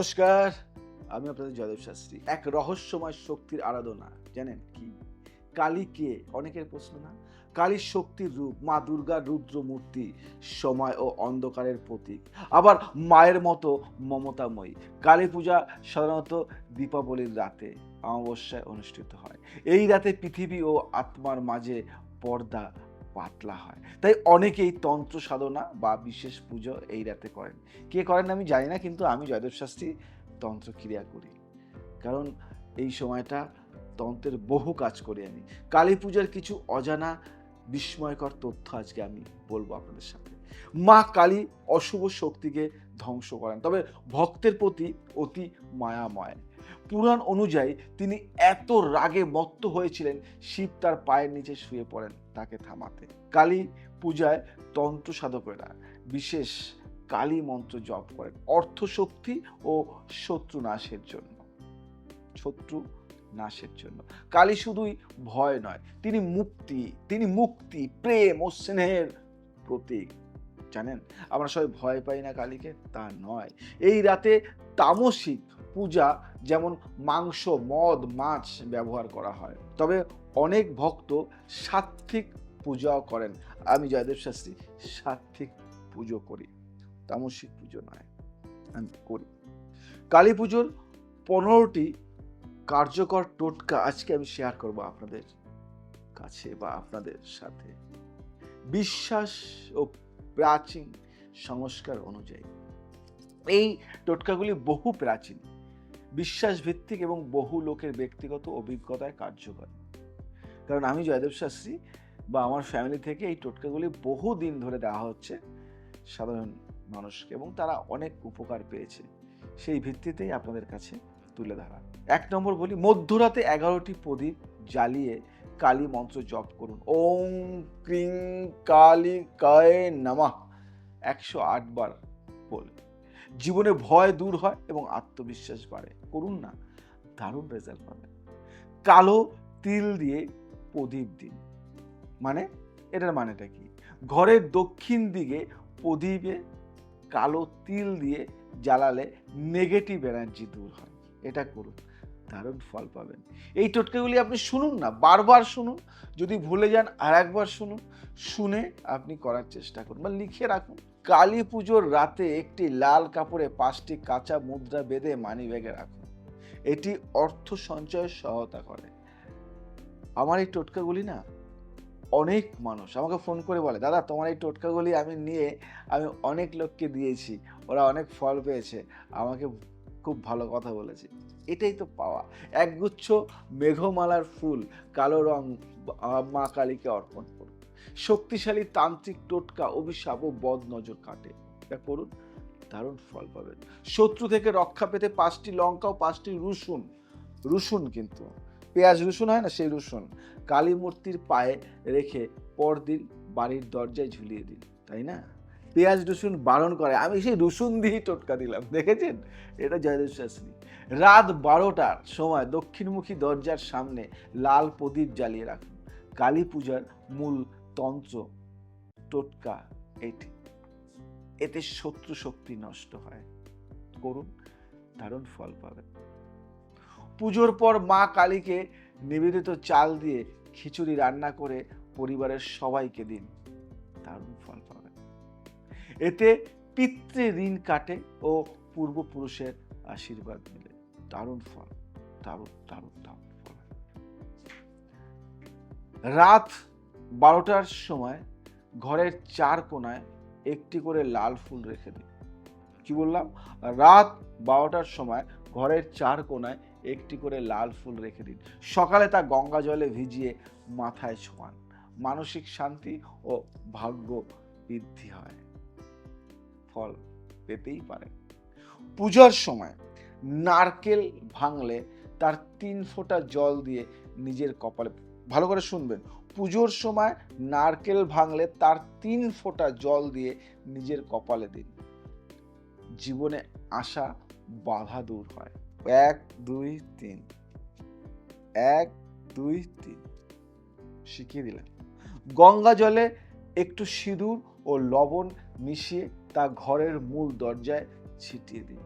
নমস্কার, আমি আপনাদের জয়দেব শাস্ত্রী। এক রহস্যময় শক্তির আরাধনা জানেন কি? কালী কে? অনেকের প্রশ্ন না? কালীর শক্তির রূপ মা দুর্গার রুদ্র মূর্তি, সময় ও অন্ধকারের প্রতীক। আবার মায়ের মতো মমতাময়ী। কালী পূজা সাধারণত দীপাবলির রাতে অমাবস্যায় অনুষ্ঠিত হয়। এই রাতে পৃথিবী ও আত্মার মাঝে পর্দা পাতলা হয়। তাই অনেকেই তন্ত্র সাধনা বা বিশেষ পুজো এই রাতে করেন। কে করেন আমি জানি না, কিন্তু আমি জয়দেব শাস্ত্রী তন্ত্র ক্রিয়া করি। কারণ এই সময়টা তন্ত্রের বহু কাজ করি আমি। কালী পূজার কিছু অজানা বিস্ময়কর তথ্য আজকে আমি বলবো আপনাদের সাথে। মা কালী অশুভ শক্তিকে ধ্বংস করেন, তবে ভক্তের প্রতি অতি মায়াময়। পুরাণ অনুযায়ী তিনি এত রাগে মত্ত হয়েছিলেন, শিব তার পায়ের নিচে শুয়ে পড়েন তাকে থামাতে। কালী পূজায় তন্ত্র সাধকেরা বিশেষ কালী মন্ত্র জপ করেন অর্থ শক্তি ও শত্রু নাশের জন্য। শত্রু নাশের জন্য কালী শুধুই ভয় নয়, তিনি মুক্তি, প্রেম ও স্নেহের প্রতীক। জানেন, আমরা সবাই ভয় পাই না কালীকে, তা নয়। এই রাতে তামসিক পূজা, যেমন মাংস, মদ, মাছ ব্যবহার করা হয়। তবে অনেক ভক্ত সাত্ত্বিক পূজাও করেন। আমি জয়দেব শাস্ত্রী সাত্ত্বিক পুজো করি, তামসিক পুজো নয়, আমি করি। কালী পুজোর 15টি কার্যকর টোটকা আজকে আমি শেয়ার করব আপনাদের কাছে বা আপনাদের সাথে। বিশ্বাস ও প্রাচীন সংস্কার অনুযায়ী এই টোটকাগুলি বহু প্রাচীন, বিশ্বাস ভিত্তিক এবং বহু লোকের ব্যক্তিগত অভিজ্ঞতায় কার্যকর। কারণ আমি জয়দেব শাস্ত্রী বা আমার ফ্যামিলি থেকে এই টোটকাগুলি বহু দিন ধরে দেওয়া হচ্ছে সাধারণ মানুষকে, এবং তারা অনেক উপকার পেয়েছে। সেই ভিত্তিতেই আপনাদের কাছে তুলে ধরা। 1 নম্বর বলি, মধ্যরাতে 11টি প্রদীপ জ্বালিয়ে কালী মন্ত্র জপ করুন। ওম ক্রিং কালী কায় নমঃ 108 বার বলে। জীবনে ভয় দূর হয় এবং আত্মবিশ্বাস বাড়ে। করুন না, দারুণ রেজাল্ট পাবেন। কালো তিল দিয়ে প্রদীপ দিন। এটার মানেটা কি? ঘরের দক্ষিণ দিকে প্রদীপে কালো তিল দিয়ে জ্বালালে নেগেটিভ এনার্জি দূর হয়। এটা করুন, দারুণ ফল পাবেন। এই টোটকাগুলি আপনি শুনুন না, বারবার শুনুন। যদি ভুলে যান আর একবার শুনুন, শুনে আপনি করার চেষ্টা করুন বা লিখে রাখুন। কালী পুজোর রাতে একটি লাল কাপড়ে 5টি কাঁচা মুদ্রা বেঁধে মানি ব্যাগে রাখুন। এটি অর্থ সঞ্চয়ে সহায়তা করে। আমার এই টোটকাগুলি না, অনেক মানুষ আমাকে ফোন করে বলে, দাদা তোমার এই টোটকাগুলি আমি নিয়ে আমি অনেক লোককে দিয়েছি, ওরা অনেক ফল পেয়েছে, আমাকে খুব ভালো কথা বলেছে। এটাই তো পাওয়া। একগুচ্ছ মেঘমালার ফুল কালো রং মা কালীকে অর্পণ করুন। শক্তিশালী তান্ত্রিক টোটকা অভিশাপ ও বদ নজর কাটে। এটা করুন, দারুণ ফল পাবেন। শত্রু থেকে রক্ষা পেতে 5টি লঙ্কা ও 5টি রসুন কিন্তু পেঁয়াজ রসুন হয় না, সেই রসুন কালী মূর্তির পায়ে রেখে পরদিন বাড়ির দরজায় ঝুলিয়ে দিন। তাই না? পেঁয়াজ রসুন বারণ করে, আমি সেই রসুন দিয়েই টোটকা দিলাম, দেখেছেন? এটা জয়দেব শাস্ত্রী। রাত 12টার সময় দক্ষিণমুখী দরজার সামনে লাল প্রদীপ জ্বালিয়ে রাখুন। কালী পূজার মূল তন্ত্র টোটকা এটি। এতে শত্রু শক্তি নষ্ট হয়। করুন, দারুণ ফল পাবেন। পুজোর পর মা কালীকে নিবেদিত চাল দিয়ে খিচুড়ি রান্না করে পরিবারের সবাইকে দিন, দারুণ ফল পাবেন। এতে পিতৃ ঋণ কাটে ও পূর্বপুরুষের আশীর্বাদ মিলে। দারুণ ফল, দারুণ দারুণ দারুণ ফল। রাত 12টার সময় ঘরের 4 কোণায় একটি করে লাল ফুল রেখে দিন। কি বললাম? রাত 12টার সময় ঘরের 4 কোণায় একটি করে লাল ফুল রেখে দিন। সকালে তা গঙ্গা জলে ভিজিয়ে মাথায় ছোঁয়ান। মানসিক শান্তি ও ভাগ্য বৃদ্ধি হয়। ফল পেতেই পারে। পূজার সময় নারকেল ভাঙলে তার 3 ফোঁটা জল দিয়ে নিজের কপালে, ভালো করে শুনবেন, পুজোর সময় নারকেল ভাঙলে তার 3 ফোঁটা জল দিয়ে নিজের কপালে দিন। জীবনে আসা বাধা দূর হয়। 1 2 3, 1 2 3 শিখিয়ে দিলাম। গঙ্গা জলে একটু সিঁদুর ও লবণ মিশিয়ে তা ঘরের মূল দরজায় ছিটিয়ে দিন।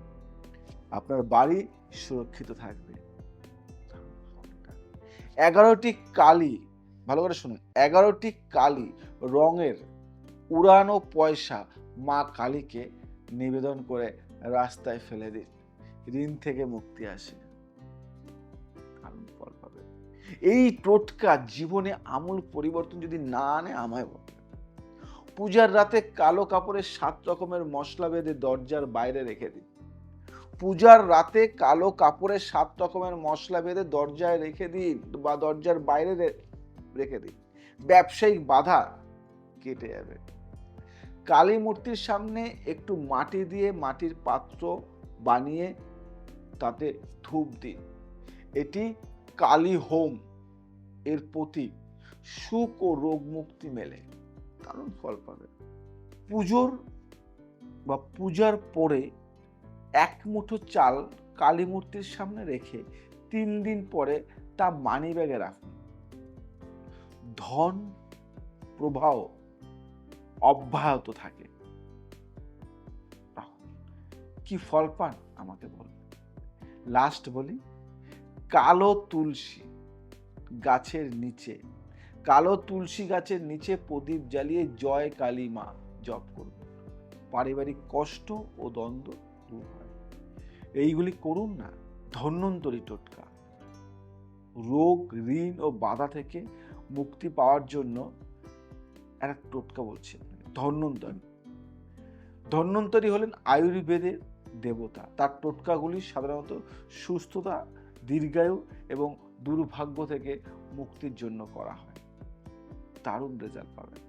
আপনার বাড়ি সুরক্ষিত থাকবে। 11টি কালি, ভালো করে শুনুন, 11টি কালি রঙের উড়ানো পয়সা মা কালীকে নিবেদন করে রাস্তায় ফেলে দিন, ঋণ থেকে মুক্তি আসে, দারুণ ফল পাবে। এই টোটকা জীবনে আমূল পরিবর্তন যদি না আনে আমায় বলবে। পূজার রাতে কালো কাপড়ে 7 রকমের মশলা বেঁধে দরজার বাইরে রেখে দিন। পূজার রাতে কালো কাপড়ে 7 রকমের মশলা বেঁধে দরজায় রেখে দিন বা দরজার বাইরে রেখে দিন। ব্যবসায়িক বাধা কেটে যাবে। কালী মূর্তির সামনে একটু মাটি দিয়ে মাটির পাত্র বানিয়ে তাতে ধূপ দিন। এটি কালী হোম এর প্রতীক। সুখ ও রোগ মুক্তি মেলে, দারুণ ফল পাবে। পূজার পরে 1 মুঠো চাল কালী মূর্তির সামনে রেখে 3 দিন পরে তা মানি ব্যাগে রাখুন। ধন প্রবাহ অব্যাহত থাকে। কি ফল পান আমাকে বলুন। লাস্ট বলি, কালো তুলসী গাছের নিচে প্রদীপ জ্বালিয়ে জয় কালী মা জপ করুন। পারিবারিক কষ্ট ও দ্বন্দ্ব দূর হয়। এইগুলি করুন না। ধন্বন্তরী টোটকা, রোগ ঋণ ও বাধা থেকে মুক্তি পাওয়ার জন্য একটা টোটকা বলছি। ধন্বন্তরী হলেন আয়ুর্বেদের দেবতা। তার টোটকাগুলি সাধারণত সুস্থতা, দীর্ঘায়ু এবং দুর্ভাগ্য থেকে মুক্তির জন্য করা হয়। দারুণ রেজাল্ট পাবেন।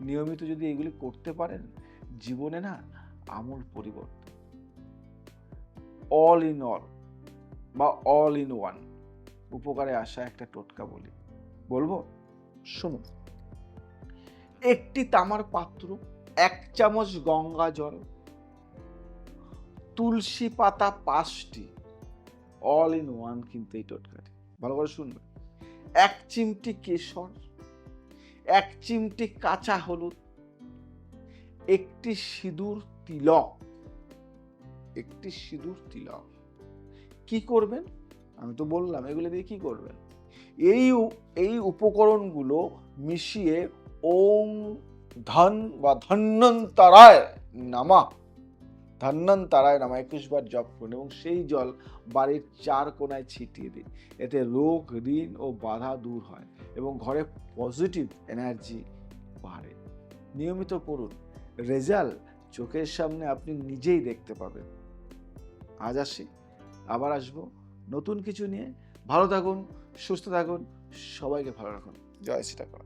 নিয়মিত যদি এগুলি করতে পারেন, জীবনে না আমূল পরিবর্তন। অল ইন অল বা অল ইন ওয়ান উপকারে আসা একটা টোটকা বলবো, শুনুন। একটি তামার পাত্র, 1 চামচ গঙ্গা জল, তুলসী পাতা 5টি, অল ইন ওয়ান কিন্তু এই টোটকাটি, ভালো করে শুনবেন। 1 চিমটি কেশর, 1 চিমটি কাঁচা হলুদ, একটি সিঁদুর তিলক। কি করবেন আমি তো বললাম, এগুলো দিয়ে কি করবেন। এই উপকরণগুলো মিশিয়ে ওং ধন বা ধন্বন্তরায় নামা 21 বার জপ করুন এবং সেই জল বাড়ির 4 কোণায় ছিটিয়ে দিন। এতে রোগ ঋণ ও বাধা দূর হয় এবং ঘরে পজিটিভ এনার্জি বাড়ে। নিয়মিত করুন, রেজাল্ট চোখের সামনে আপনি নিজেই দেখতে পাবেন। আজ আসি, আবার আসবো নতুন কিছু নিয়ে। ভালো থাকুন, সুস্থ থাকুন, সবাইকে ভালো রাখুন। জয় শ্রী ঠাকুর।